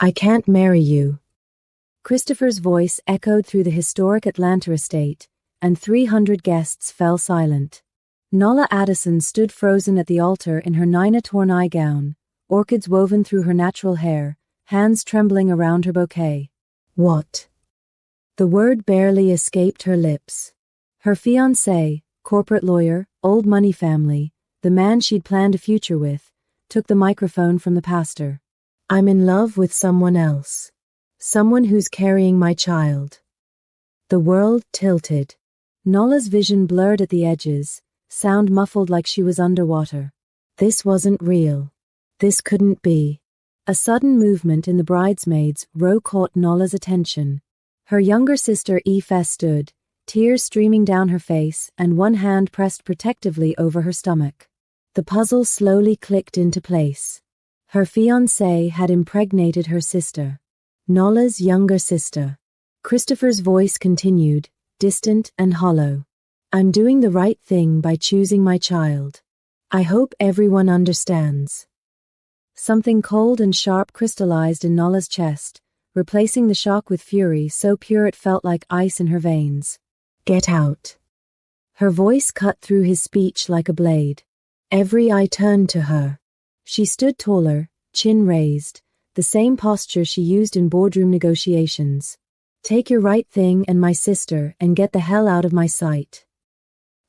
I can't marry you. Christopher's voice echoed through the historic Atlanta estate, and 300 guests fell silent. Nola Addison stood frozen at the altar in her Nina Tornai gown, orchids woven through her natural hair, hands trembling around her bouquet. What? The word barely escaped her lips. Her fiancé, corporate lawyer, old money family, the man she'd planned a future with, took the microphone from the pastor. I'm in love with someone else. Someone who's carrying my child. The world tilted. Nola's vision blurred at the edges, sound muffled like she was underwater. This wasn't real. This couldn't be. A sudden movement in the bridesmaids' row caught Nola's attention. Her younger sister Aoife stood, tears streaming down her face and one hand pressed protectively over her stomach. The puzzle slowly clicked into place. Her fiancé had impregnated her sister. Nola's younger sister. Christopher's voice continued, distant and hollow. I'm doing the right thing by choosing my child. I hope everyone understands. Something cold and sharp crystallized in Nola's chest, replacing the shock with fury so pure it felt like ice in her veins. Get out. Her voice cut through his speech like a blade. Every eye turned to her. She stood taller, chin raised, the same posture she used in boardroom negotiations. Take your right thing and my sister and get the hell out of my sight.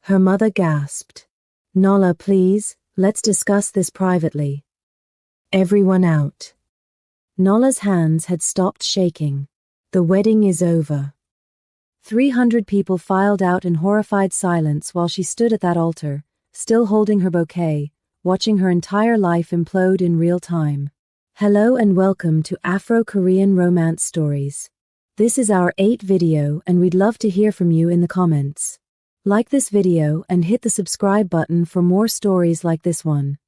Her mother gasped. Nola, please, let's discuss this privately. Everyone out. Nola's hands had stopped shaking. The wedding is over. 300 people filed out in horrified silence while she stood at that altar, still holding her bouquet, watching her entire life implode in real time. Hello and welcome to Afro-Korean Romance Stories. This is our 8th video and we'd love to hear from you in the comments. Like this video and hit the subscribe button for more stories like this one.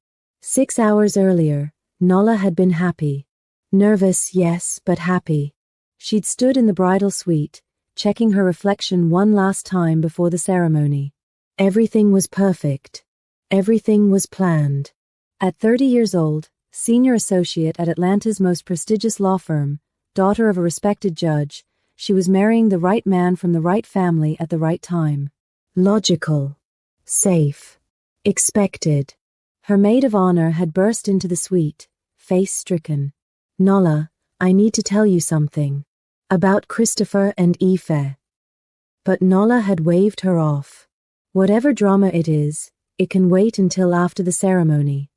6 hours earlier, Nola had been happy. Nervous, yes, but happy. She'd stood in the bridal suite, checking her reflection one last time before the ceremony. Everything was perfect. Everything was planned. At 30 years old, senior associate at Atlanta's most prestigious law firm, daughter of a respected judge, she was marrying the right man from the right family at the right time. Logical. Safe. Expected. Her maid of honor had burst into the suite, face stricken. Nola, I need to tell you something. About Christopher and Aoife. But Nola had waved her off. Whatever drama it is, it can wait until after the ceremony.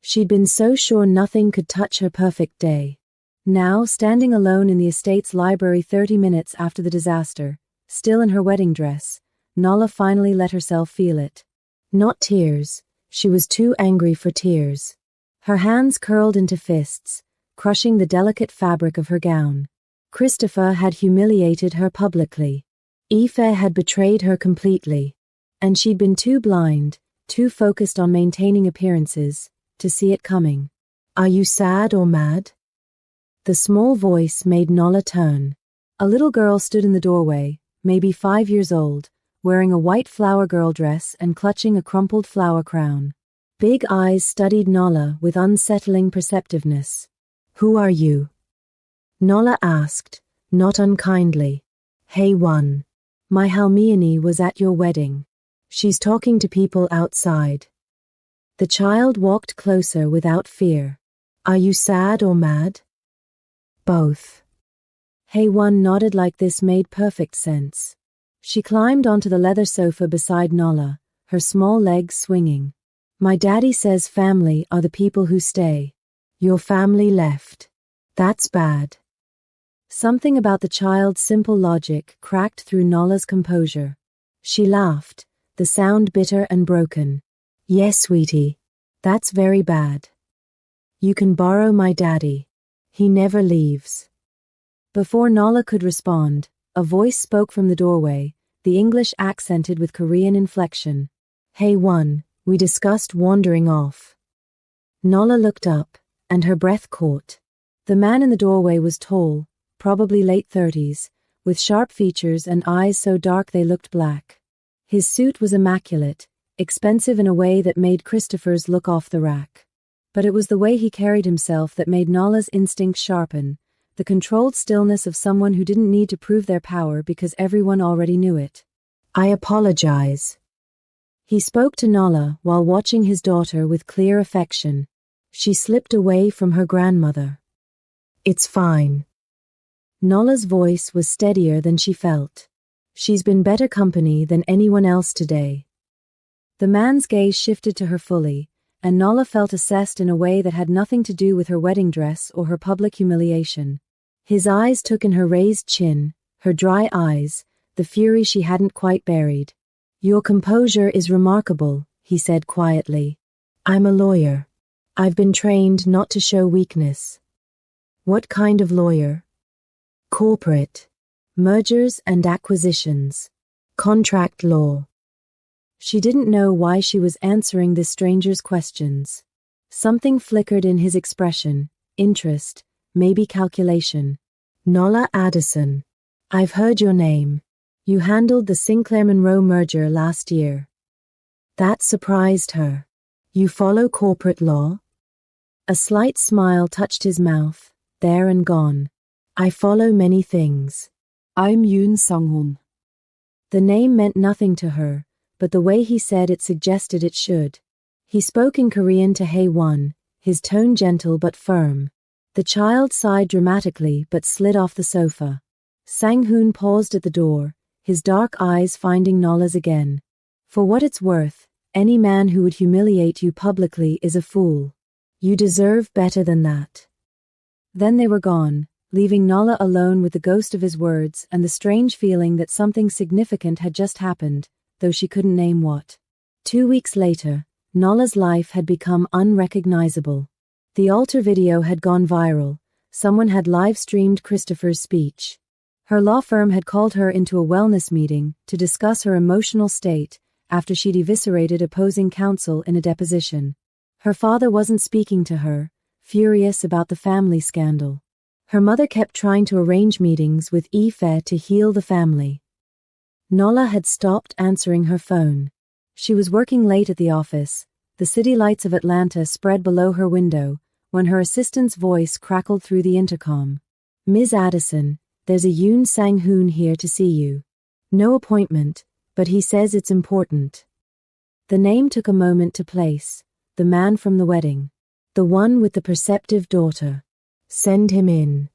She'd been so sure nothing could touch her perfect day. Now, standing alone in the estate's library 30 minutes after the disaster, still in her wedding dress, Nola finally let herself feel it. Not tears. She was too angry for tears. Her hands curled into fists, crushing the delicate fabric of her gown. Christopher had humiliated her publicly. Aoife had betrayed her completely. And she'd been too blind, too focused on maintaining appearances, to see it coming. Are you sad or mad? The small voice made Nola turn. A little girl stood in the doorway, maybe 5 years old, wearing a white flower girl dress and clutching a crumpled flower crown. Big eyes studied Nola with unsettling perceptiveness. Who are you? Nola asked, not unkindly. Hey one. My Halmione was at your wedding. She's talking to people outside. The child walked closer without fear. Are you sad or mad? Both. Hey-one nodded like this made perfect sense. She climbed onto the leather sofa beside Nola, her small legs swinging. My daddy says family are the people who stay. Your family left. That's bad. Something about the child's simple logic cracked through Nola's composure. She laughed, the sound bitter and broken. Yes, sweetie. That's very bad. You can borrow my daddy. He never leaves. Before Nola could respond, a voice spoke from the doorway, the English accented with Korean inflection. Hey one, we discussed wandering off. Nola looked up, and her breath caught. The man in the doorway was tall, probably late 30s, with sharp features and eyes so dark they looked black. His suit was immaculate, expensive in a way that made Christopher's look off the rack. But it was the way he carried himself that made Nala's instincts sharpen, the controlled stillness of someone who didn't need to prove their power because everyone already knew it. "I apologize." He spoke to Nala while watching his daughter with clear affection. She slipped away from her grandmother. "It's fine." Nala's voice was steadier than she felt. "She's been better company than anyone else today." The man's gaze shifted to her fully, and Nala felt assessed in a way that had nothing to do with her wedding dress or her public humiliation. His eyes took in her raised chin, her dry eyes, the fury she hadn't quite buried. "Your composure is remarkable," he said quietly. "I'm a lawyer. I've been trained not to show weakness." "What kind of lawyer?" "Corporate. Mergers and acquisitions. Contract law." She didn't know why she was answering this stranger's questions. Something flickered in his expression, interest, maybe calculation. "Nala Addison. I've heard your name. You handled the Sinclair-Monroe merger last year." That surprised her. "You follow corporate law?" A slight smile touched his mouth, there and gone. "I follow many things. I'm Yoon Sung-hoon." The name meant nothing to her, but the way he said it suggested it should. He spoke in Korean to Hae-won, his tone gentle but firm. The child sighed dramatically but slid off the sofa. Sang-hoon paused at the door, his dark eyes finding Nala's again. "For what it's worth, any man who would humiliate you publicly is a fool. You deserve better than that." Then they were gone, leaving Nala alone with the ghost of his words and the strange feeling that something significant had just happened, though she couldn't name what. 2 weeks later, Nala's life had become unrecognizable. The altar video had gone viral. Someone had live-streamed Christopher's speech. Her law firm had called her into a wellness meeting to discuss her emotional state after she'd eviscerated opposing counsel in a deposition. Her father wasn't speaking to her, furious about the family scandal. Her mother kept trying to arrange meetings with Ife to heal the family. Nala had stopped answering her phone. She was working late at the office, the city lights of Atlanta spread below her window, when her assistant's voice crackled through the intercom. "Ms. Addison, there's a Yoon Sang-hoon here to see you. No appointment, but he says it's important." The name took a moment to place. The man from the wedding. The one with the perceptive daughter. "Send him in."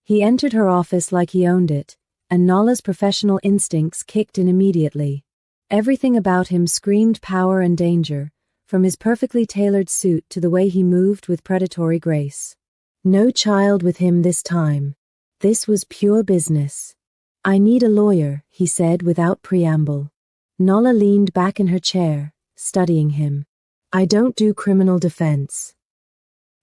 He entered her office like he owned it, and Nala's professional instincts kicked in immediately. Everything about him screamed power and danger, from his perfectly tailored suit to the way he moved with predatory grace. No child with him this time. This was pure business. "I need a lawyer," he said without preamble. Nala leaned back in her chair, studying him. "I don't do criminal defense."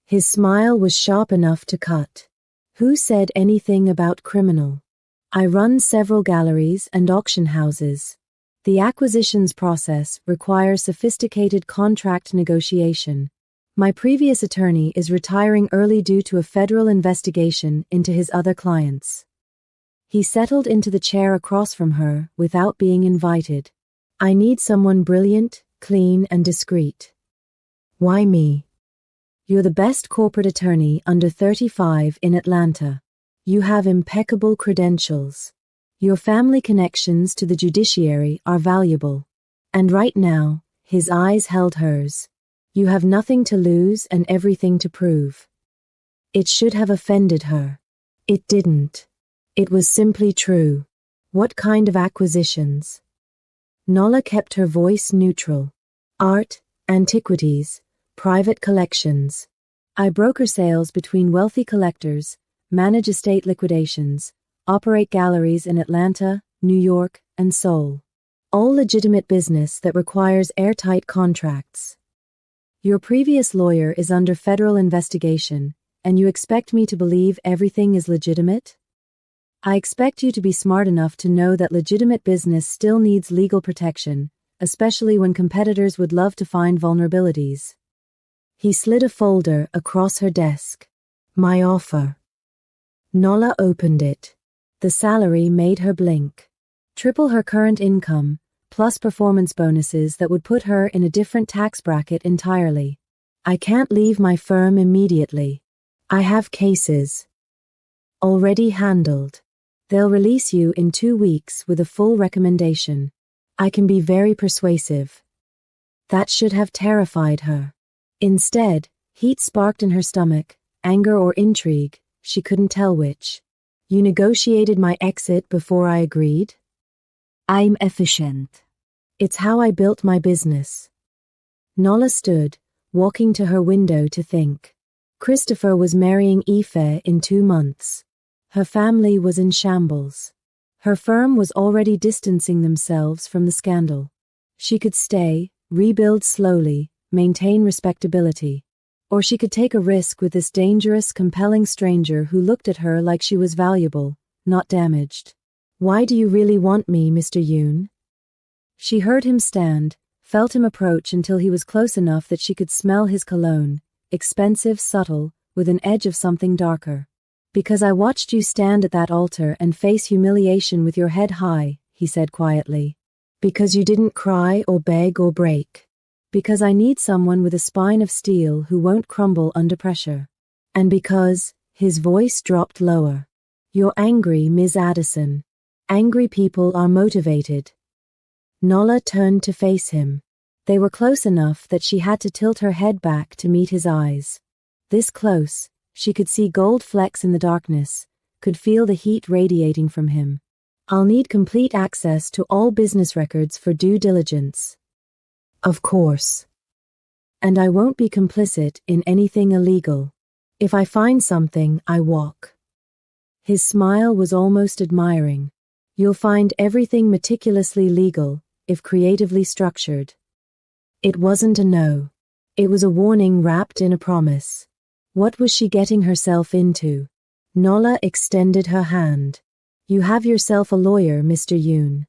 His smile was sharp enough to cut. "Who said anything about criminal? I run several galleries and auction houses. The acquisitions process requires sophisticated contract negotiation. My previous attorney is retiring early due to a federal investigation into his other clients." He settled into the chair across from her without being invited. "I need someone brilliant, clean, and discreet." "Why me?" "You're the best corporate attorney under 35 in Atlanta. You have impeccable credentials. Your family connections to the judiciary are valuable. And right now," his eyes held hers, "you have nothing to lose and everything to prove." It should have offended her. It didn't. It was simply true. "What kind of acquisitions?" Nala kept her voice neutral. "Art, antiquities, private collections. I broker sales between wealthy collectors, manage estate liquidations, operate galleries in Atlanta, New York, and Seoul. All legitimate business that requires airtight contracts. Your previous lawyer is under federal investigation, and you expect me to believe everything is legitimate? I expect you to be smart enough to know that legitimate business still needs legal protection, especially when competitors would love to find vulnerabilities." He slid a folder across her desk. "My offer." Nala opened it. The salary made her blink. Triple her current income, plus performance bonuses that would put her in a different tax bracket entirely. I can't leave my firm immediately. I have cases already handled. They'll release you in 2 weeks with a full recommendation. I can be very persuasive. That should have terrified her. Instead, heat sparked in her stomach, anger or intrigue, she couldn't tell which. You negotiated my exit before I agreed? I'm efficient. It's how I built my business. Nola stood, walking to her window to think. Christopher was marrying Aoife in 2 months. Her family was in shambles. Her firm was already distancing themselves from the scandal. She could stay, rebuild slowly, maintain respectability. Or she could take a risk with this dangerous, compelling stranger who looked at her like she was valuable, not damaged. Why do you really want me, Mr. Yoon? She heard him stand, felt him approach until he was close enough that she could smell his cologne, expensive, subtle, with an edge of something darker. Because I watched you stand at that altar and face humiliation with your head high, he said quietly. Because you didn't cry or beg or break. Because I need someone with a spine of steel who won't crumble under pressure. And because, his voice dropped lower. You're angry, Ms. Addison. Angry people are motivated. Nola turned to face him. They were close enough that she had to tilt her head back to meet his eyes. This close, she could see gold flecks in the darkness, could feel the heat radiating from him. I'll need complete access to all business records for due diligence. Of course. And I won't be complicit in anything illegal. If I find something, I walk. His smile was almost admiring. You'll find everything meticulously legal, if creatively structured. It wasn't a no. It was a warning wrapped in a promise. What was she getting herself into? Nola extended her hand. You have yourself a lawyer, Mr. Yoon.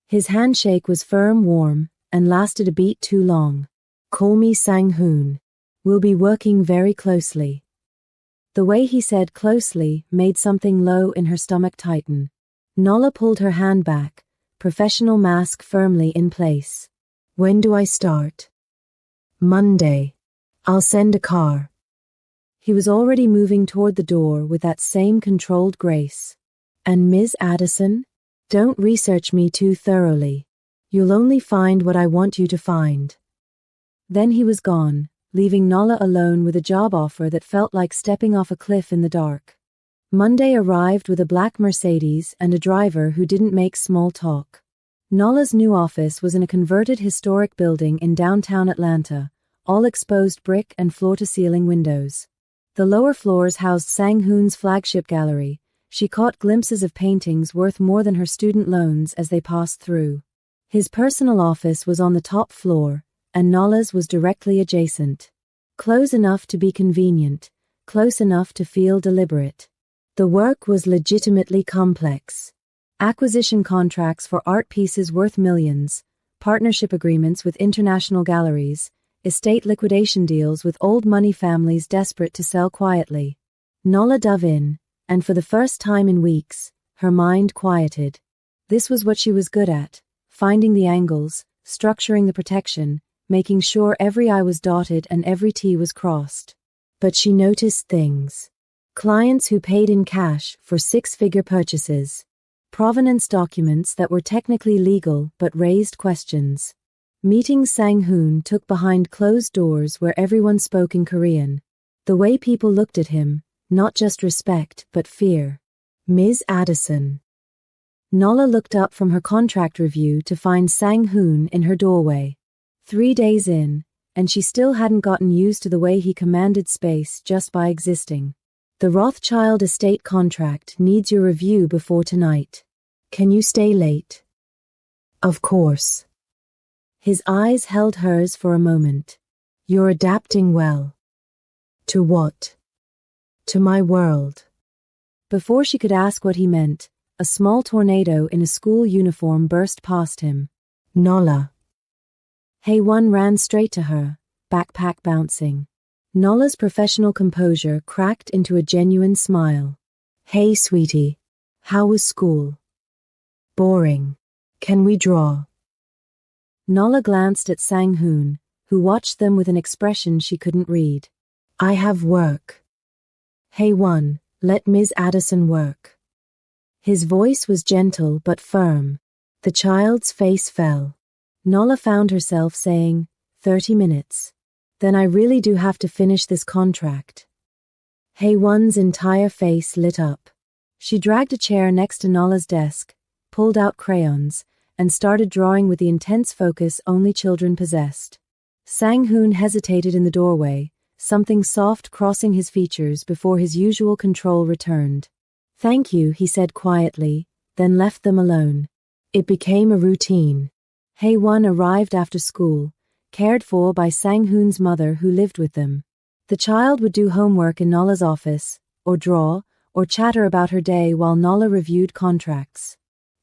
His handshake was firm, warm, and lasted a beat too long. Call me Sang-hoon. We'll be working very closely. The way he said closely made something low in her stomach tighten. Nola pulled her hand back, professional mask firmly in place. When do I start? Monday. I'll send a car. He was already moving toward the door with that same controlled grace. And Ms. Addison? Don't research me too thoroughly. You'll only find what I want you to find. Then he was gone, leaving Nola alone with a job offer that felt like stepping off a cliff in the dark. Monday arrived with a black Mercedes and a driver who didn't make small talk. Nola's new office was in a converted historic building in downtown Atlanta, all exposed brick and floor-to-ceiling windows. The lower floors housed Sang-hoon's flagship gallery. She caught glimpses of paintings worth more than her student loans as they passed through. His personal office was on the top floor, and Nola's was directly adjacent. Close enough to be convenient, close enough to feel deliberate. The work was legitimately complex. Acquisition contracts for art pieces worth millions, partnership agreements with international galleries, estate liquidation deals with old money families desperate to sell quietly. Nola dove in, and for the first time in weeks, her mind quieted. This was what she was good at, finding the angles, structuring the protection, making sure every I was dotted and every T was crossed. But she noticed things. Clients who paid in cash for 6-figure purchases. Provenance documents that were technically legal but raised questions. Meetings Sang-hoon took behind closed doors where everyone spoke in Korean. The way people looked at him, not just respect but fear. Ms. Addison. Nola looked up from her contract review to find Sang-hoon in her doorway. 3 days in, and she still hadn't gotten used to the way he commanded space just by existing. The Rothschild estate contract needs your review before tonight. Can you stay late? Of course. His eyes held hers for a moment. You're adapting well. To what? To my world. Before she could ask what he meant, a small tornado in a school uniform burst past him. Nola. Hae-won ran straight to her, backpack bouncing. Nola's professional composure cracked into a genuine smile. Hey, sweetie. How was school? Boring. Can we draw? Nola glanced at Sang-hoon, who watched them with an expression she couldn't read. I have work. Hey-one, let Ms. Addison work. His voice was gentle but firm. The child's face fell. Nala found herself saying, 30 minutes. Then I really do have to finish this contract. Hey-one's entire face lit up. She dragged a chair next to Nala's desk, pulled out crayons, and started drawing with the intense focus only children possessed. Sang-hoon hesitated in the doorway, something soft crossing his features before his usual control returned. Thank you, he said quietly, then left them alone. It became a routine. Hey-one arrived after school, cared for by Sang-hoon's mother who lived with them. The child would do homework in Nala's office, or draw, or chatter about her day while Nala reviewed contracts.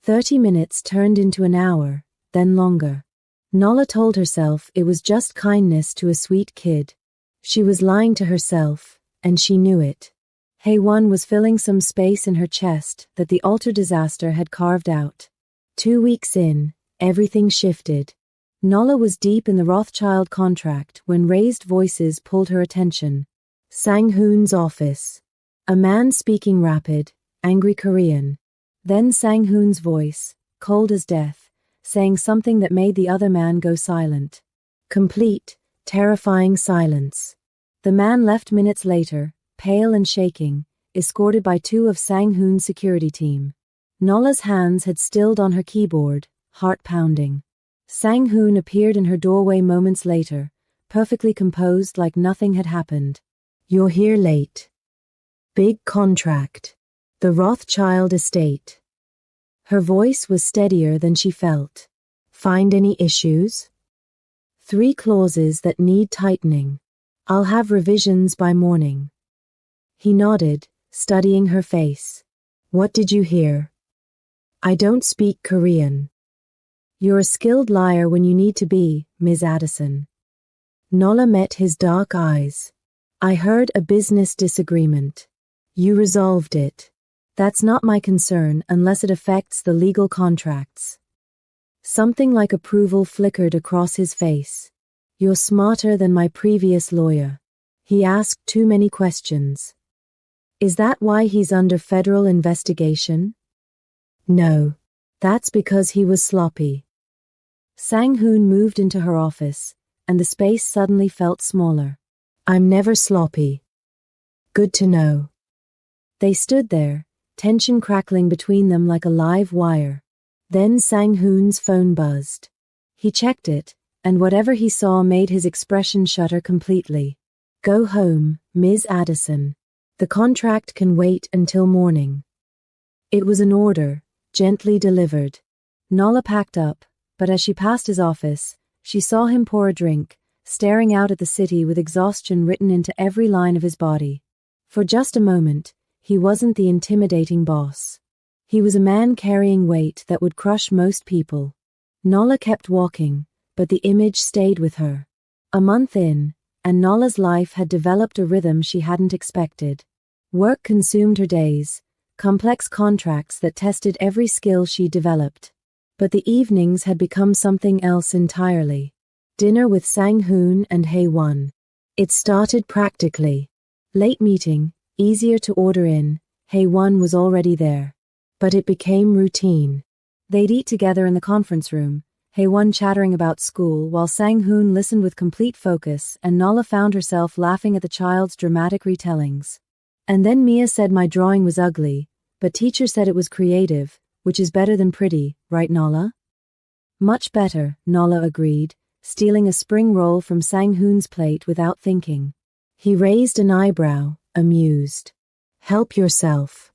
30 minutes turned into an hour, then longer. Nala told herself it was just kindness to a sweet kid. She was lying to herself, and she knew it. Hey-one was filling some space in her chest that the altar disaster had carved out. 2 weeks in, everything shifted. Nala was deep in the Rothschild contract when raised voices pulled her attention. Sang-hoon's office. A man speaking rapid, angry Korean. Then Sang-hoon's voice, cold as death, saying something that made the other man go silent. Complete, terrifying silence. The man left minutes later, pale and shaking, escorted by 2 of Sang-hoon's security team. Nala's hands had stilled on her keyboard, heart pounding. Sang-hoon appeared in her doorway moments later, perfectly composed like nothing had happened. You're here late. Big contract. The Rothschild estate. Her voice was steadier than she felt. Find any issues? 3 clauses that need tightening. I'll have revisions by morning. He nodded, studying her face. What did you hear? I don't speak Korean. You're a skilled liar when you need to be, Ms. Addison. Nala met his dark eyes. I heard a business disagreement. You resolved it. That's not my concern unless it affects the legal contracts. Something like approval flickered across his face. You're smarter than my previous lawyer. He asked too many questions. Is that why he's under federal investigation? No. That's because he was sloppy. Sang-hoon moved into her office, and the space suddenly felt smaller. I'm never sloppy. Good to know. They stood there, tension crackling between them like a live wire. Then Sang-hoon's phone buzzed. He checked it, and whatever he saw made his expression shudder completely. Go home, Ms. Addison. The contract can wait until morning. It was an order, gently delivered. Nala packed up, but as she passed his office, she saw him pour a drink, staring out at the city with exhaustion written into every line of his body. For just a moment, he wasn't the intimidating boss. He was a man carrying weight that would crush most people. Nala kept walking, but the image stayed with her. A month in, and Nala's life had developed a rhythm she hadn't expected. Work consumed her days, complex contracts that tested every skill she developed. But the evenings had become something else entirely. Dinner with Sang-hoon and Hey-one. It started practically. Late meeting, easier to order in, Hey-one was already there. But it became routine. They'd eat together in the conference room, Hey-one chattering about school while Sang-hoon listened with complete focus, and Nala found herself laughing at the child's dramatic retellings. And then Mia said my drawing was ugly, but teacher said it was creative, which is better than pretty, right Nala? Much better, Nala agreed, stealing a spring roll from Sang-hoon's plate without thinking. He raised an eyebrow, amused. Help yourself.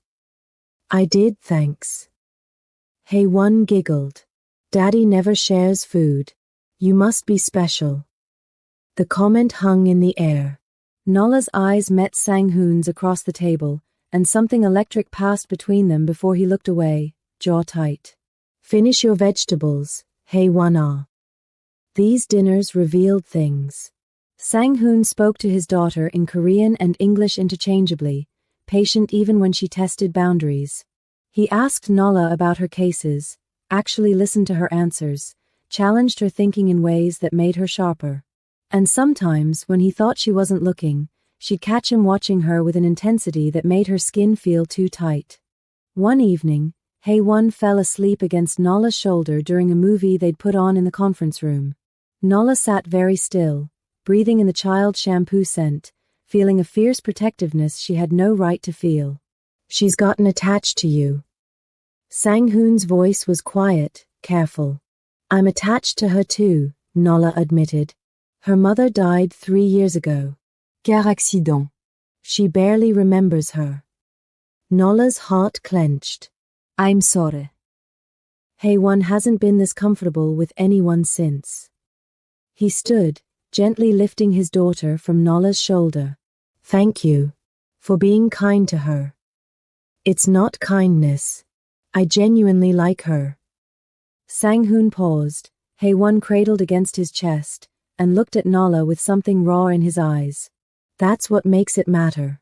I did, thanks. Hey-one giggled. Daddy never shares food. You must be special. The comment hung in the air. Nala's eyes met Sang-hoon's across the table, and something electric passed between them before he looked away, jaw tight. Finish your vegetables, Hey-one. These dinners revealed things. Sang-hoon spoke to his daughter in Korean and English interchangeably, patient even when she tested boundaries. He asked Nala about her cases, actually listened to her answers, challenged her thinking in ways that made her sharper. And sometimes, when he thought she wasn't looking, she'd catch him watching her with an intensity that made her skin feel too tight. One evening, Hae-won fell asleep against Nola's shoulder during a movie they'd put on in the conference room. Nola sat very still, breathing in the child's shampoo scent, feeling a fierce protectiveness she had no right to feel. "She's gotten attached to you." Sang-hoon's voice was quiet, careful. "I'm attached to her too," Nola admitted. "Her mother died 3 years ago. Car accident. She barely remembers her." Nola's heart clenched. "I'm sorry." Hae-won hasn't been this comfortable with anyone since. He stood, gently lifting his daughter from Nola's shoulder. "Thank you for being kind to her." "It's not kindness. I genuinely like her." Sang-hoon paused, Hae-won cradled against his chest, and looked at Nola with something raw in his eyes. "That's what makes it matter."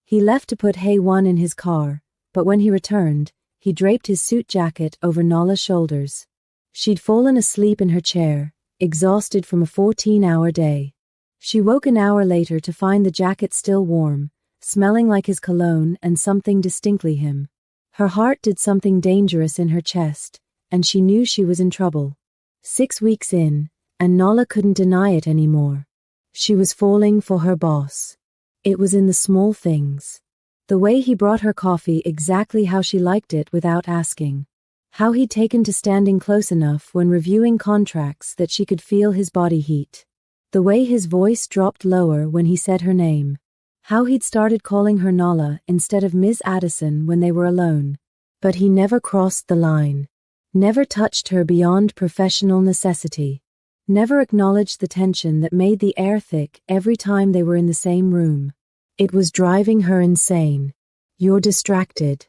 He left to put Hae-won in his car, but when he returned, he draped his suit jacket over Nola's shoulders. She'd fallen asleep in her chair, exhausted from a 14-hour day. She woke an hour later to find the jacket still warm, smelling like his cologne and something distinctly him. Her heart did something dangerous in her chest, and she knew she was in trouble. 6 weeks in, and Nola couldn't deny it anymore. She was falling for her boss. It was in the small things. The way he brought her coffee exactly how she liked it without asking. How he'd taken to standing close enough when reviewing contracts that she could feel his body heat. The way his voice dropped lower when he said her name. How he'd started calling her Nola instead of Ms. Addison when they were alone. But he never crossed the line. Never touched her beyond professional necessity. Never acknowledged the tension that made the air thick every time they were in the same room. It was driving her insane. "You're distracted."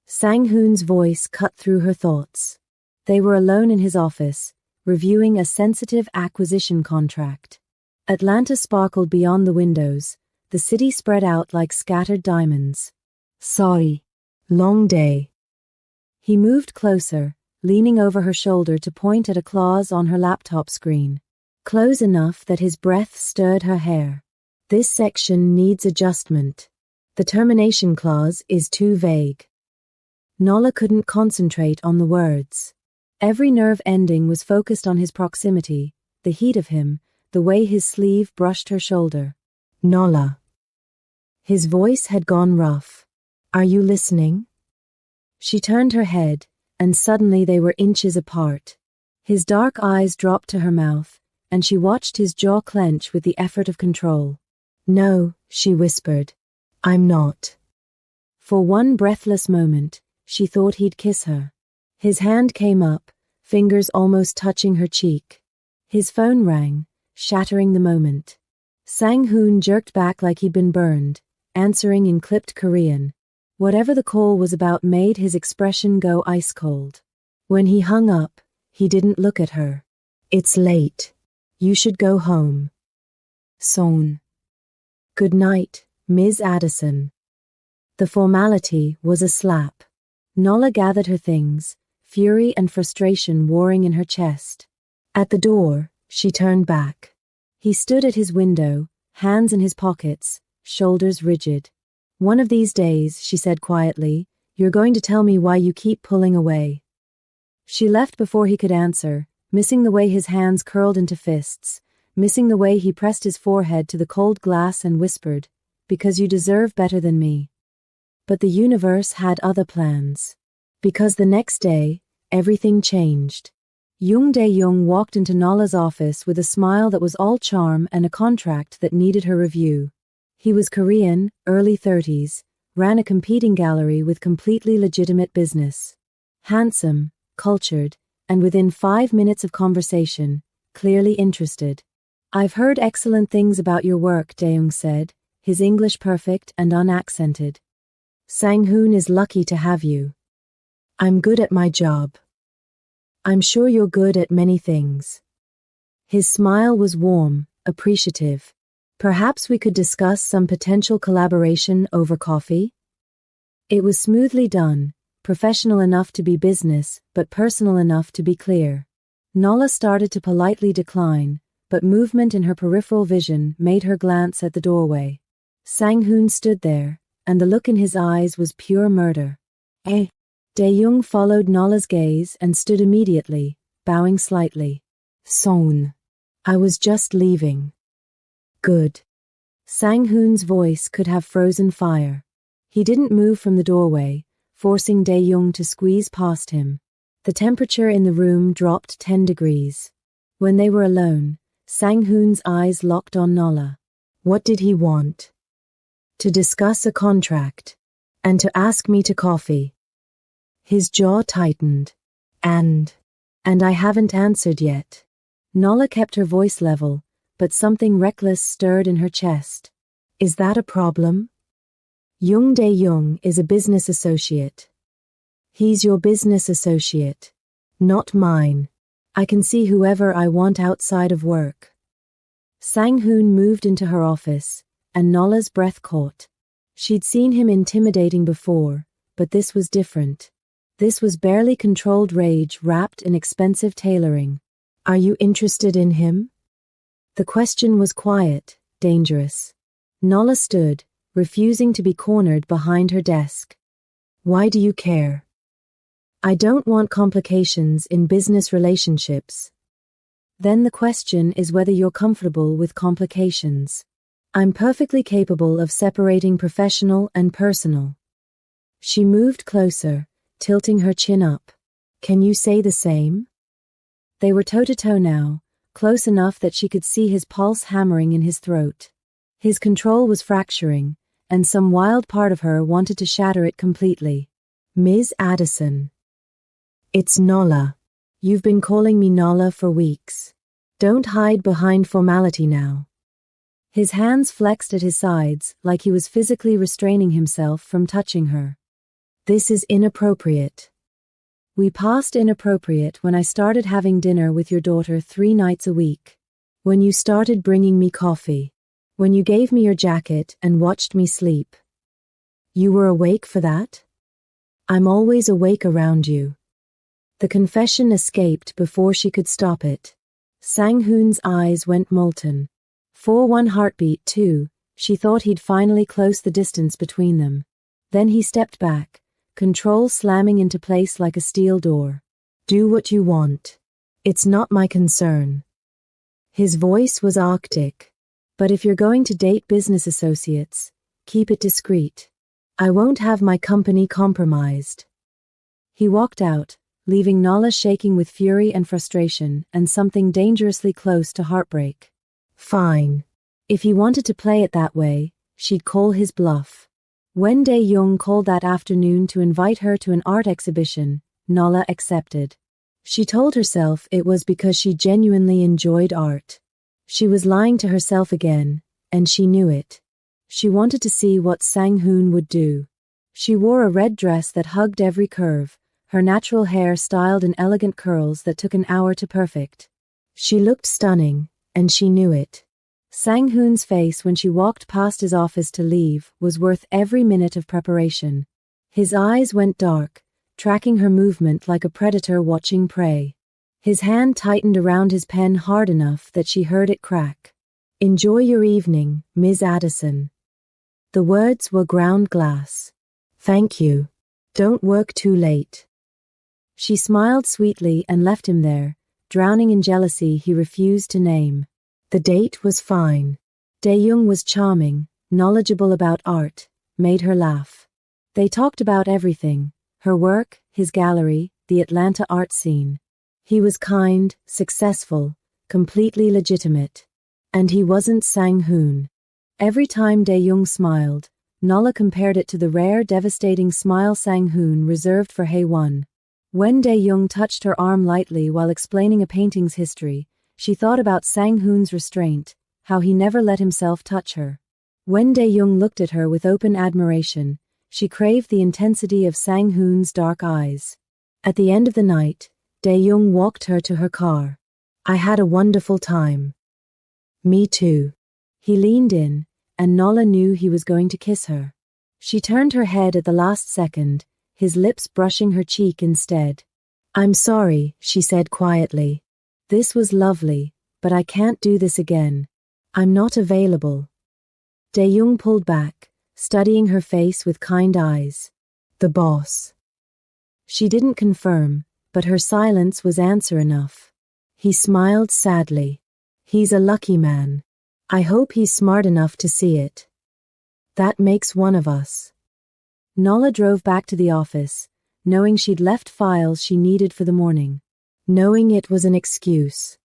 Sang-hoon's voice cut through her thoughts. They were alone in his office, reviewing a sensitive acquisition contract. Atlanta sparkled beyond the windows, the city spread out like scattered diamonds. "Sorry. Long day." He moved closer, leaning over her shoulder to point at a clause on her laptop screen. Close enough that his breath stirred her hair. "This section needs adjustment. The termination clause is too vague." Nola couldn't concentrate on the words. Every nerve ending was focused on his proximity, the heat of him, the way his sleeve brushed her shoulder. "Nola." His voice had gone rough. "Are you listening?" She turned her head, and suddenly they were inches apart. His dark eyes dropped to her mouth, and she watched his jaw clench with the effort of control. "No," she whispered. "I'm not." For one breathless moment, she thought he'd kiss her. His hand came up, fingers almost touching her cheek. His phone rang, shattering the moment. Sang-hoon jerked back like he'd been burned, answering in clipped Korean. Whatever the call was about made his expression go ice cold. When he hung up, he didn't look at her. "It's late. You should go home." "Son." "Good night, Ms. Addison." The formality was a slap. Nola gathered her things, fury and frustration warring in her chest. At the door, she turned back. He stood at his window, hands in his pockets, shoulders rigid. "One of these days," she said quietly, "you're going to tell me why you keep pulling away." She left before he could answer, missing the way his hands curled into fists, missing the way he pressed his forehead to the cold glass and whispered, "Because you deserve better than me." But the universe had other plans. Because the next day, everything changed. Jung Dae-young walked into Nola's office with a smile that was all charm and a contract that needed her review. He was Korean, early 30s, ran a competing gallery with completely legitimate business. Handsome, cultured, and within 5 minutes of conversation, clearly interested. "I've heard excellent things about your work," Dae-young said, his English perfect and unaccented. "Sang-hoon is lucky to have you." "I'm good at my job." "I'm sure you're good at many things." His smile was warm, appreciative. "Perhaps we could discuss some potential collaboration over coffee?" It was smoothly done, professional enough to be business, but personal enough to be clear. Nola started to politely decline, but movement in her peripheral vision made her glance at the doorway. Sang-hoon stood there, and the look in his eyes was pure murder. Dae-young followed Nola's gaze and stood immediately, bowing slightly. Son. I was just leaving. Good. Sang-hoon's voice could have frozen fire. He didn't move from the doorway, forcing Dae-young to squeeze past him. The temperature in the room dropped 10 degrees. When they were alone, Sang-hoon's eyes locked on Nola. What did he want? To discuss a contract. And to ask me to coffee. His jaw tightened. And I haven't answered yet. Nola kept her voice level, but something reckless stirred in her chest. Is that a problem? Young Dae-young is a business associate. He's your business associate. Not mine. I can see whoever I want outside of work. Sang-hoon moved into her office, and Nola's breath caught. She'd seen him intimidating before, but this was different. This was barely controlled rage wrapped in expensive tailoring. Are you interested in him? The question was quiet, dangerous. Nola stood, refusing to be cornered behind her desk. Why do you care? I don't want complications in business relationships. Then the question is whether you're comfortable with complications. I'm perfectly capable of separating professional and personal. She moved closer, tilting her chin up. Can you say the same? They were toe-to-toe now, close enough that she could see his pulse hammering in his throat. His control was fracturing, and some wild part of her wanted to shatter it completely. Ms. Addison. It's Nola. You've been calling me Nola for weeks. Don't hide behind formality now. His hands flexed at his sides like he was physically restraining himself from touching her. This is inappropriate. We passed inappropriate when I started having dinner with your daughter 3 nights a week. When you started bringing me coffee. When you gave me your jacket and watched me sleep. You were awake for that? I'm always awake around you. The confession escaped before she could stop it. Sang-hoon's eyes went molten. For one heartbeat, too, she thought he'd finally close the distance between them. Then he stepped back, control slamming into place like a steel door. Do what you want. It's not my concern. His voice was arctic. But if you're going to date business associates, keep it discreet. I won't have my company compromised. He walked out, leaving Nola shaking with fury and frustration and something dangerously close to heartbreak. Fine. If he wanted to play it that way, she'd call his bluff. When Dae-young called that afternoon to invite her to an art exhibition, Nola accepted. She told herself it was because she genuinely enjoyed art. She was lying to herself again, and she knew it. She wanted to see what Sang-hoon would do. She wore a red dress that hugged every curve, her natural hair styled in elegant curls that took an hour to perfect. She looked stunning, and she knew it. Sang-hoon's face when she walked past his office to leave was worth every minute of preparation. His eyes went dark, tracking her movement like a predator watching prey. His hand tightened around his pen hard enough that she heard it crack. Enjoy your evening, Ms. Addison. The words were ground glass. Thank you. Don't work too late. She smiled sweetly and left him there, drowning in jealousy he refused to name. The date was fine. Dae-young was charming, knowledgeable about art, made her laugh. They talked about everything, her work, his gallery, the Atlanta art scene. He was kind, successful, completely legitimate. And he wasn't Sang-hoon. Every time Dae-young smiled, Nola compared it to the rare, devastating smile Sang-hoon reserved for Hae-won. When Dae-young touched her arm lightly while explaining a painting's history, she thought about Sang-hoon's restraint, how he never let himself touch her. When Dae-young looked at her with open admiration, she craved the intensity of Sang-hoon's dark eyes. At the end of the night, Dae-young walked her to her car. I had a wonderful time. Me too. He leaned in, and Nola knew he was going to kiss her. She turned her head at the last second, his lips brushing her cheek instead. I'm sorry, she said quietly. This was lovely, But I can't do this again. I'm not available. Dae-young pulled back, studying her face with kind eyes. The boss. She didn't confirm, but her silence was answer enough. He smiled sadly. He's a lucky man. I hope he's smart enough to see it. That makes one of us. Nala drove back to the office, knowing she'd left files she needed for the morning. Knowing it was an excuse.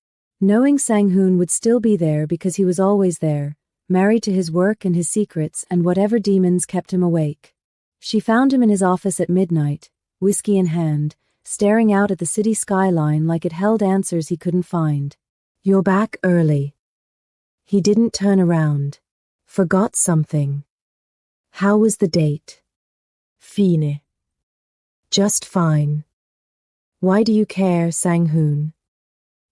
Knowing Sang-hoon would still be there because he was always there, married to his work and his secrets and whatever demons kept him awake. She found him in his office at midnight, whiskey in hand, staring out at the city skyline like it held answers he couldn't find. You're back early. He didn't turn around. Forgot something. How was the date? Fine. Just fine. Why do you care, Sang-hoon?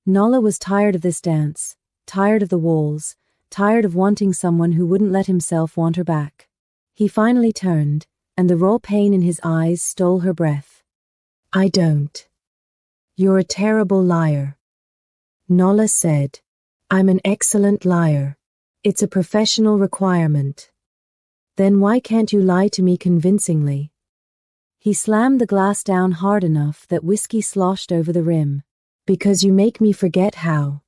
Nala was tired of this dance, tired of the walls, tired of wanting someone who wouldn't let himself want her back. He finally turned, and the raw pain in his eyes stole her breath. I don't. You're a terrible liar. Nala said. I'm an excellent liar. It's a professional requirement. Then why can't you lie to me convincingly? He slammed the glass down hard enough that whiskey sloshed over the rim. Because you make me forget how.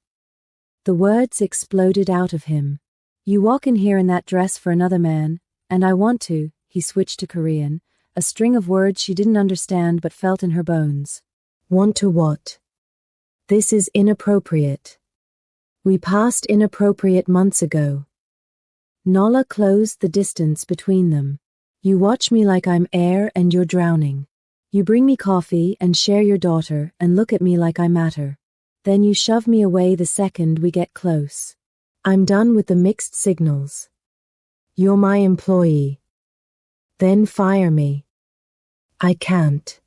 The words exploded out of him. You walk in here in that dress for another man, and I want to, he switched to Korean, a string of words she didn't understand but felt in her bones. Want to what? This is inappropriate. We passed inappropriate months ago. Nala closed the distance between them. You watch me like I'm air and you're drowning. You bring me coffee and share your daughter and look at me like I matter. Then you shove me away the second we get close. I'm done with the mixed signals. You're my employee. Then fire me. I can't.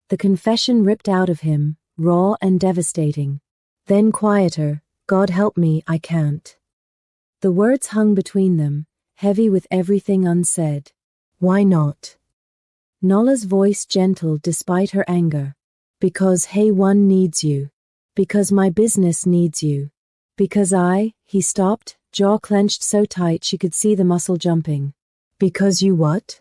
The confession ripped out of him, raw and devastating. Then quieter, God help me, I can't. The words hung between them, heavy with everything unsaid. Why not? Nala's voice gentled despite her anger. Because Hae-won needs you. Because my business needs you. Because he stopped, jaw clenched so tight she could see the muscle jumping. Because you what?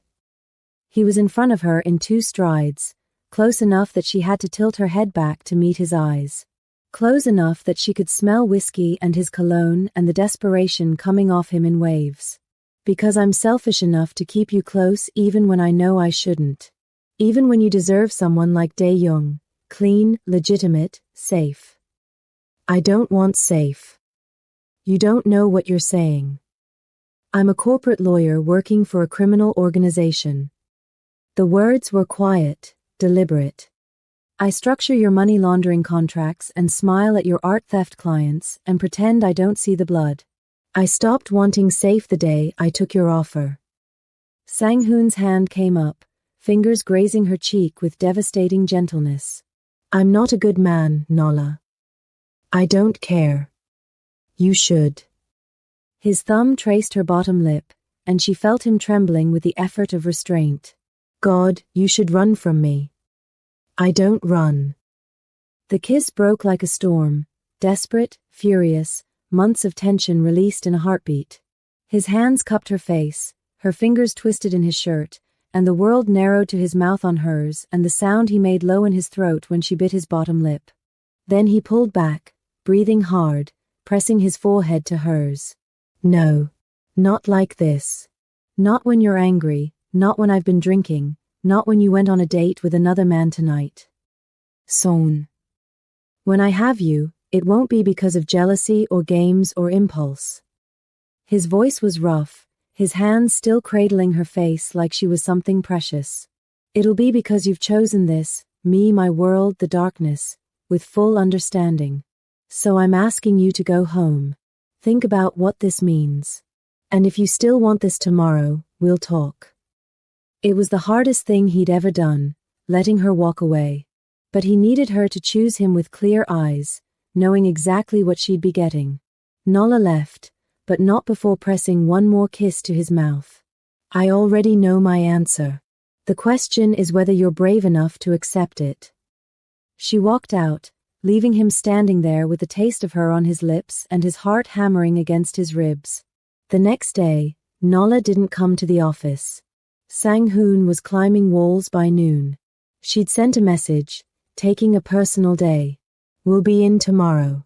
He was in front of her in 2 strides, close enough that she had to tilt her head back to meet his eyes. Close enough that she could smell whiskey and his cologne and the desperation coming off him in waves. Because I'm selfish enough to keep you close even when I know I shouldn't. Even when you deserve someone like Dae-young, clean, legitimate, safe. I don't want safe. You don't know what you're saying. I'm a corporate lawyer working for a criminal organization. The words were quiet, deliberate. I structure your money laundering contracts and smile at your art theft clients and pretend I don't see the blood. I stopped wanting safe the day I took your offer. Sang-hoon's hand came up, fingers grazing her cheek with devastating gentleness. I'm not a good man, Nala. I don't care. You should. His thumb traced her bottom lip, and she felt him trembling with the effort of restraint. God, you should run from me. I don't run. The kiss broke like a storm, desperate, furious, months of tension released in a heartbeat. His hands cupped her face, her fingers twisted in his shirt, and the world narrowed to his mouth on hers and the sound he made low in his throat when she bit his bottom lip. Then he pulled back, breathing hard, pressing his forehead to hers. No. Not like this. Not when you're angry, not when I've been drinking, not when you went on a date with another man tonight. Soon. When I have you, it won't be because of jealousy or games or impulse. His voice was rough, his hands still cradling her face like she was something precious. It'll be because you've chosen this, me, my world, the darkness, with full understanding. So I'm asking you to go home. Think about what this means. And if you still want this tomorrow, we'll talk. It was the hardest thing he'd ever done, letting her walk away. But he needed her to choose him with clear eyes, knowing exactly what she'd be getting. Nala left, but not before pressing one more kiss to his mouth. I already know my answer. The question is whether you're brave enough to accept it. She walked out, leaving him standing there with the taste of her on his lips and his heart hammering against his ribs. The next day, Nala didn't come to the office. Sang-hoon was climbing walls by noon. She'd sent a message, taking a personal day. "We'll be in tomorrow."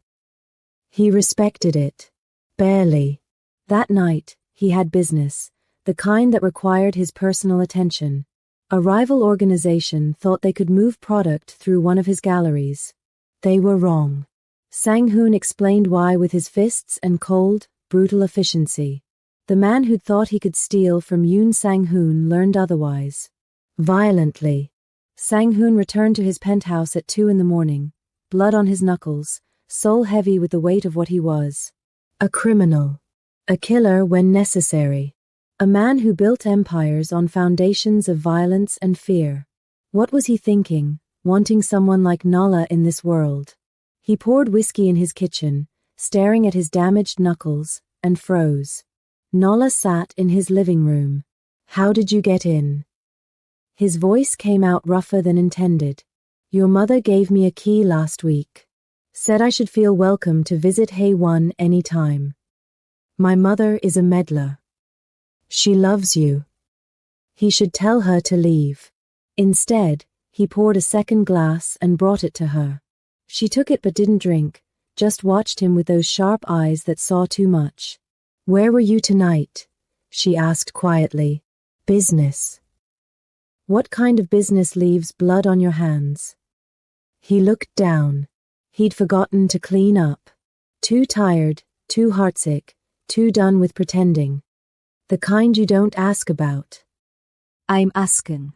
He respected it. Barely. That night, he had business, the kind that required his personal attention. A rival organization thought they could move product through one of his galleries. They were wrong. Sang-hoon explained why with his fists and cold, brutal efficiency. The man who'd thought he could steal from Yoon Sang-hoon learned otherwise. Violently. Sang-hoon returned to his penthouse at 2 a.m, blood on his knuckles, soul heavy with the weight of what he was. A criminal. A killer when necessary. A man who built empires on foundations of violence and fear. What was he thinking, wanting someone like Nala in this world? He poured whiskey in his kitchen, staring at his damaged knuckles, and froze. Nala sat in his living room. "How did you get in?" His voice came out rougher than intended. "Your mother gave me a key last week. Said I should feel welcome to visit Haewon any time. My mother is a meddler. She loves you. He should tell her to leave." Instead, he poured a second glass and brought it to her. She took it but didn't drink, just watched him with those sharp eyes that saw too much. "Where were you tonight?" she asked quietly. "Business." "What kind of business leaves blood on your hands?" He looked down. He'd forgotten to clean up. Too tired, too heartsick, too done with pretending. The kind you don't ask about. "I'm asking."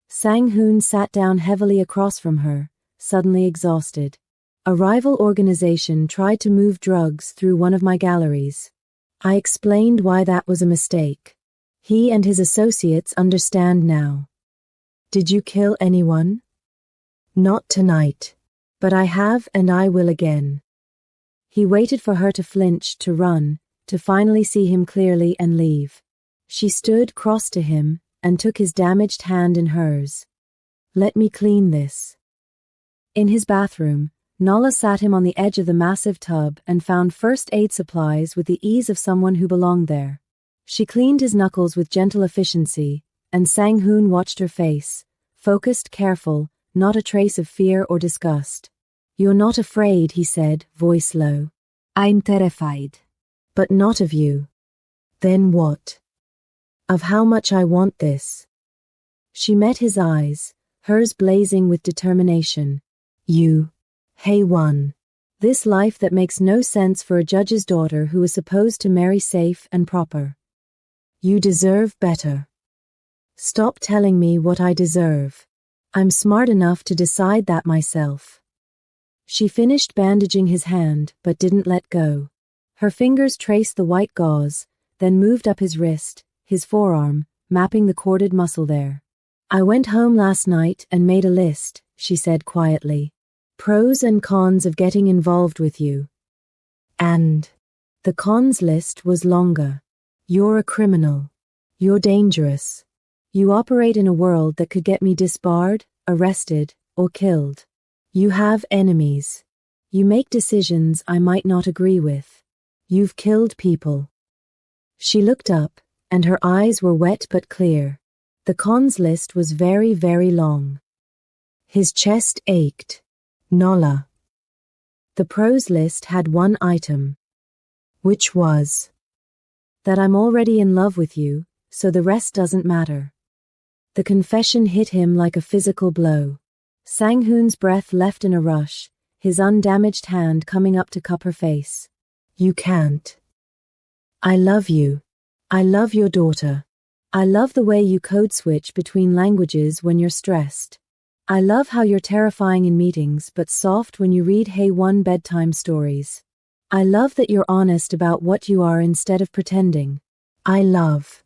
Sang-hoon sat down heavily across from her, suddenly exhausted. "A rival organization tried to move drugs through one of my galleries. I explained why that was a mistake. He and his associates understand now." "Did you kill anyone?" "Not tonight. But I have and I will again." He waited for her to flinch, to run, to finally see him clearly and leave. She stood cross to him and took his damaged hand in hers. "Let me clean this." In his bathroom, Nala sat him on the edge of the massive tub and found first aid supplies with the ease of someone who belonged there. She cleaned his knuckles with gentle efficiency, and Sang-hoon watched her face, focused, careful, not a trace of fear or disgust. "You're not afraid," he said, voice low. "I'm terrified. But not of you." "Then what?" "Of how much I want this." She met his eyes, hers blazing with determination. "You. Haewon. This life that makes no sense for a judge's daughter who is supposed to marry safe and proper. You deserve better. Stop telling me what I deserve. I'm smart enough to decide that myself." She finished bandaging his hand, but didn't let go. Her fingers traced the white gauze, then moved up his wrist, his forearm, mapping the corded muscle there. "I went home last night and made a list," she said quietly. "Pros and cons of getting involved with you. And the cons list was longer. You're a criminal. You're dangerous. You operate in a world that could get me disbarred, arrested, or killed. You have enemies. You make decisions I might not agree with. You've killed people." She looked up, and her eyes were wet but clear. The cons list was very, very long. His chest ached. "Nala." The pros list had one item. Which was? "That I'm already in love with you, so the rest doesn't matter." The confession hit him like a physical blow. Sang-hoon's breath left in a rush, his undamaged hand coming up to cup her face. "You can't. I love you. I love your daughter. I love the way you code switch between languages when you're stressed. I love how you're terrifying in meetings but soft when you read Haewon bedtime stories. I love that you're honest about what you are instead of pretending. I love."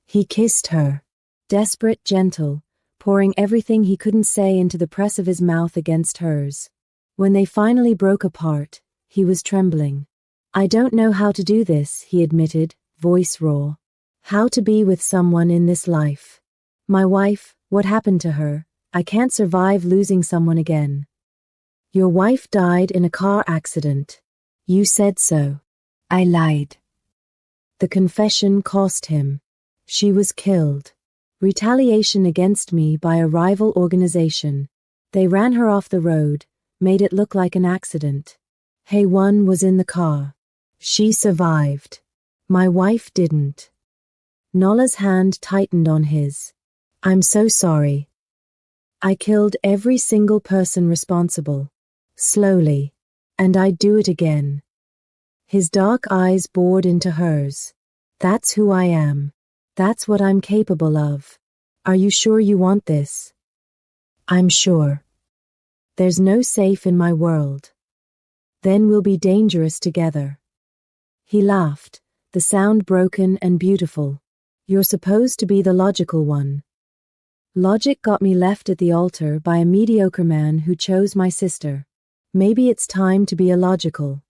He kissed her. Desperate, gentle, pouring everything he couldn't say into the press of his mouth against hers. When they finally broke apart, he was trembling. "I don't know how to do this," he admitted, voice raw. "How to be with someone in this life. My wife, what happened to her? I can't survive losing someone again." Your wife died in a car accident. You said so. I lied. The confession cost him. She was killed. Retaliation against me by a rival organization. They ran her off the road, made it look like an accident. Hae-won was in the car. She survived. My wife didn't. Nola's hand tightened on his. I'm so sorry. I killed every single person responsible. Slowly. And I'd do it again. His dark eyes bored into hers. That's who I am. That's what I'm capable of. Are you sure you want this? I'm sure. There's no safe in my world. Then we'll be dangerous together. He laughed, the sound broken and beautiful. You're supposed to be the logical one. Logic got me left at the altar by a mediocre man who chose my sister. Maybe it's time to be illogical.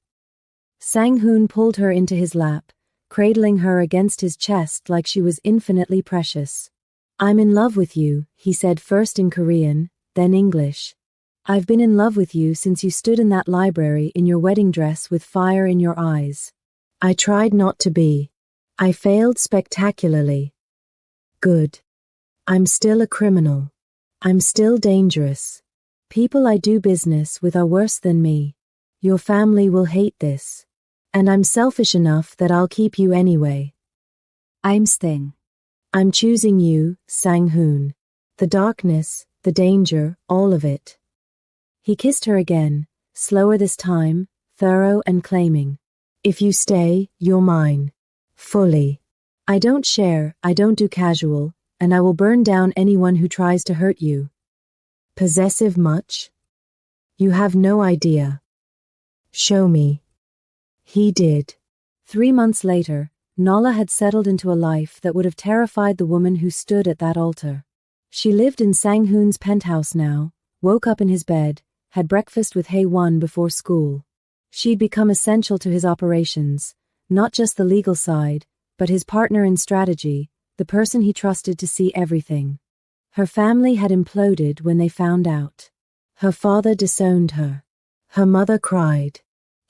Sang-hoon pulled her into his lap, cradling her against his chest like she was infinitely precious. I'm in love with you, he said first in Korean, then English. I've been in love with you since you stood in that library in your wedding dress with fire in your eyes. I tried not to be. I failed spectacularly. Good. I'm still a criminal. I'm still dangerous. People I do business with are worse than me. Your family will hate this. And I'm selfish enough that I'll keep you anyway. I'm Sting. I'm choosing you, Sang-hoon. The darkness, the danger, all of it. He kissed her again, slower this time, thorough and claiming. If you stay, you're mine. Fully. I don't share, I don't do casual, and I will burn down anyone who tries to hurt you. Possessive much? You have no idea. Show me. He did. 3 months later, Nala had settled into a life that would have terrified the woman who stood at that altar. She lived in Sang-hoon's penthouse now, woke up in his bed, had breakfast with Hae-won before school. She'd become essential to his operations, not just the legal side, but his partner in strategy, the person he trusted to see everything. Her family had imploded when they found out. Her father disowned her. Her mother cried.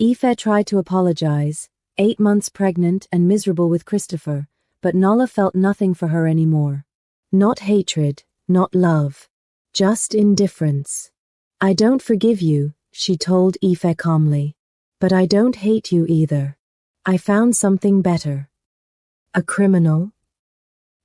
Aoife tried to apologize, 8 months pregnant and miserable with Christopher, but Nala felt nothing for her anymore. Not hatred, not love. Just indifference. I don't forgive you, she told Aoife calmly. But I don't hate you either. I found something better. A criminal?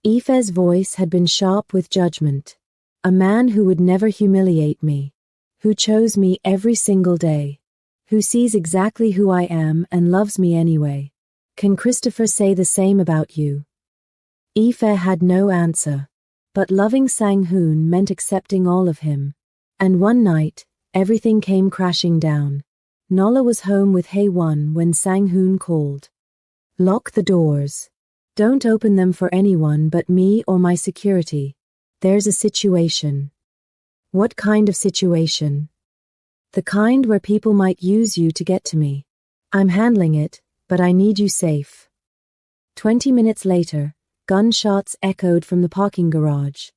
Aoife's voice had been sharp with judgment. A man who would never humiliate me. Who chose me every single day. Who sees exactly who I am and loves me anyway. Can Christopher say the same about you? Aoife had no answer. But loving Sang-hoon meant accepting all of him. And one night, everything came crashing down. Nala was home with Hae-won when Sang-hoon called. Lock the doors. Don't open them for anyone but me or my security. There's a situation. What kind of situation? The kind where people might use you to get to me. I'm handling it, but I need you safe. 20 minutes later, gunshots echoed from the parking garage.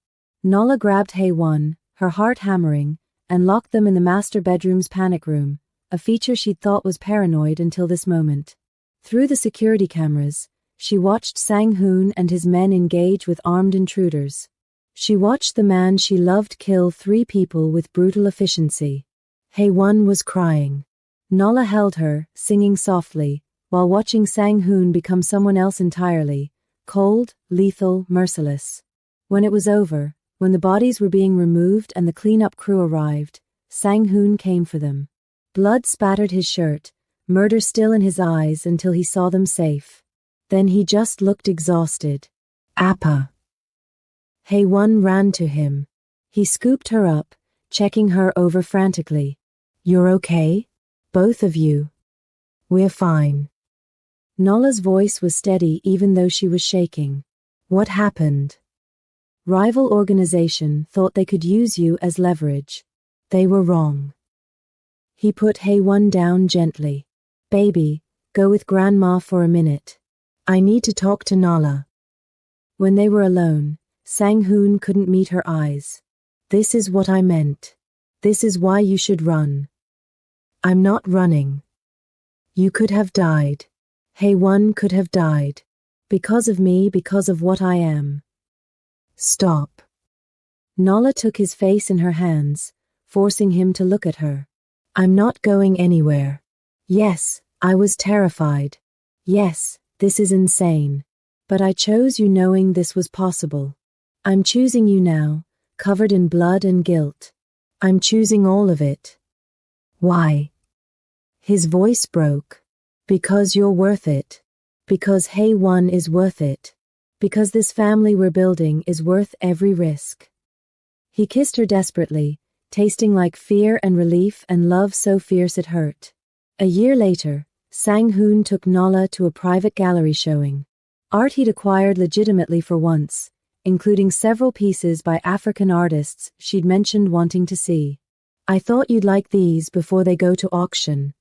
Nala grabbed Hae-won, her heart hammering, and locked them in the master bedroom's panic room, a feature she'd thought was paranoid until this moment. Through the security cameras, she watched Sang-hoon and his men engage with armed intruders. She watched the man she loved kill 3 people with brutal efficiency. Hae-won was crying. Nala held her, singing softly, while watching Sang-hoon become someone else entirely, cold, lethal, merciless. When it was over, when the bodies were being removed and the cleanup crew arrived, Sang-hoon came for them. Blood spattered his shirt, murder still in his eyes until he saw them safe. Then he just looked exhausted. Appa. Hae-won ran to him. He scooped her up, checking her over frantically. You're okay? Both of you. We're fine. Nala's voice was steady even though she was shaking. What happened? Rival organization thought they could use you as leverage. They were wrong. He put Hae-won down gently. Baby, go with Grandma for a minute. I need to talk to Nala. When they were alone, Sang-hoon couldn't meet her eyes. This is what I meant. This is why you should run. I'm not running. You could have died. Hae-won could have died. Because of me, because of what I am. Stop. Nala took his face in her hands, forcing him to look at her. I'm not going anywhere. Yes, I was terrified. Yes, this is insane. But I chose you knowing this was possible. I'm choosing you now, covered in blood and guilt. I'm choosing all of it. Why? His voice broke. Because you're worth it. Because Hae-won is worth it. Because this family we're building is worth every risk. He kissed her desperately, tasting like fear and relief and love so fierce it hurt. A year later, Sang-hoon took Nala to a private gallery showing. Art he'd acquired legitimately for once, including several pieces by African artists she'd mentioned wanting to see. I thought you'd like these before they go to auction.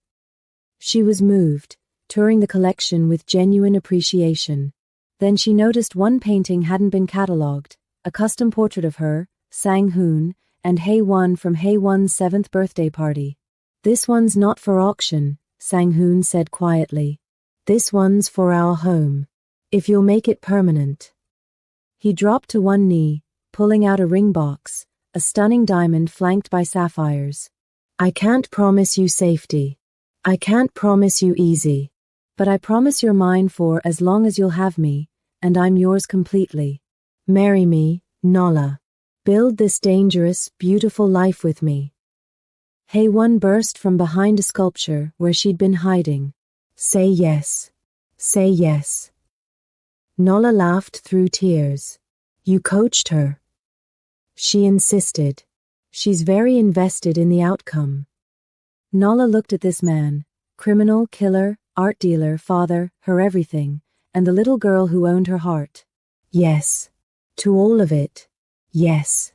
She was moved, touring the collection with genuine appreciation. Then she noticed one painting hadn't been catalogued, a custom portrait of her, Sang-hoon, and Hae-won from Hae-won's 7th birthday party. This one's not for auction, Sang-hoon said quietly. This one's for our home. If you'll make it permanent. He dropped to one knee, pulling out a ring box, a stunning diamond flanked by sapphires. I can't promise you safety. I can't promise you easy. But I promise you're mine for as long as you'll have me, and I'm yours completely. Marry me, Nala. Build this dangerous, beautiful life with me. Hae-won burst from behind a sculpture where she'd been hiding. Say yes. Say yes. Nala laughed through tears. You coached her. She insisted. She's very invested in the outcome. Nala looked at this man, criminal, killer, art dealer, father, her everything, and the little girl who owned her heart. Yes. To all of it. Yes.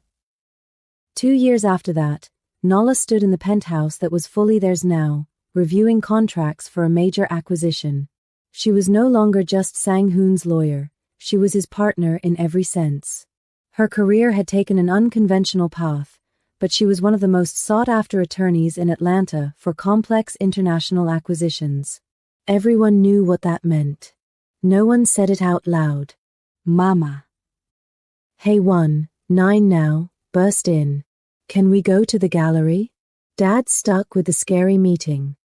2 years after that, Nala stood in the penthouse that was fully theirs now, reviewing contracts for a major acquisition. She was no longer just Sang-hoon's lawyer, she was his partner in every sense. Her career had taken an unconventional path, but she was one of the most sought-after attorneys in Atlanta for complex international acquisitions. Everyone knew what that meant. No one said it out loud. Mama. Hae-won, 9 now, burst in. Can we go to the gallery? Dad's stuck with the scary meeting.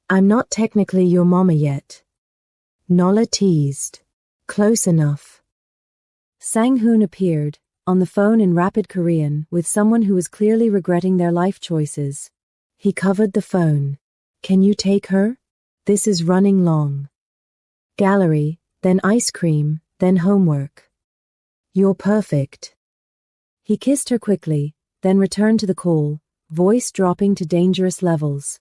I'm not technically your mama yet. Nala teased. Close enough. Sang-hoon appeared, on the phone in rapid Korean, with someone who was clearly regretting their life choices. He covered the phone. Can you take her? This is running long. Gallery, then ice cream, then homework. You're perfect. He kissed her quickly, then returned to the call, voice dropping to dangerous levels.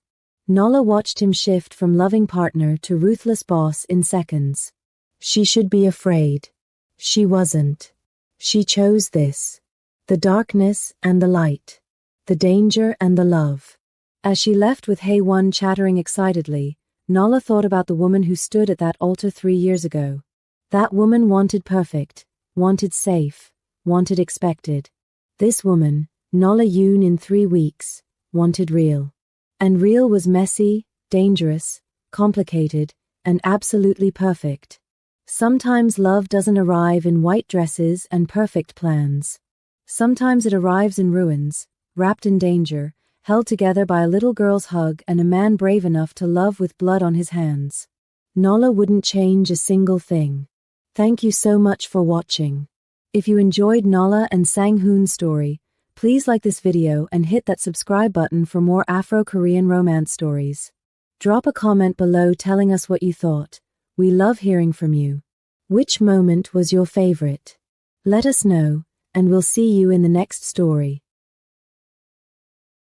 Nala watched him shift from loving partner to ruthless boss in seconds. She should be afraid. She wasn't. She chose this. The darkness and the light. The danger and the love. As she left with Hae-won chattering excitedly, Nala thought about the woman who stood at that altar 3 years ago. That woman wanted perfect, wanted safe, wanted expected. This woman, Nala Yoon in 3 weeks, wanted real. And real was messy, dangerous, complicated, and absolutely perfect. Sometimes love doesn't arrive in white dresses and perfect plans. Sometimes it arrives in ruins, wrapped in danger, held together by a little girl's hug and a man brave enough to love with blood on his hands. Nala wouldn't change a single thing. Thank you so much for watching. If you enjoyed Nala and Sang-hoon's story, please like this video and hit that subscribe button for more Afro-Korean romance stories. Drop a comment below telling us what you thought. We love hearing from you. Which moment was your favorite? Let us know, and we'll see you in the next story.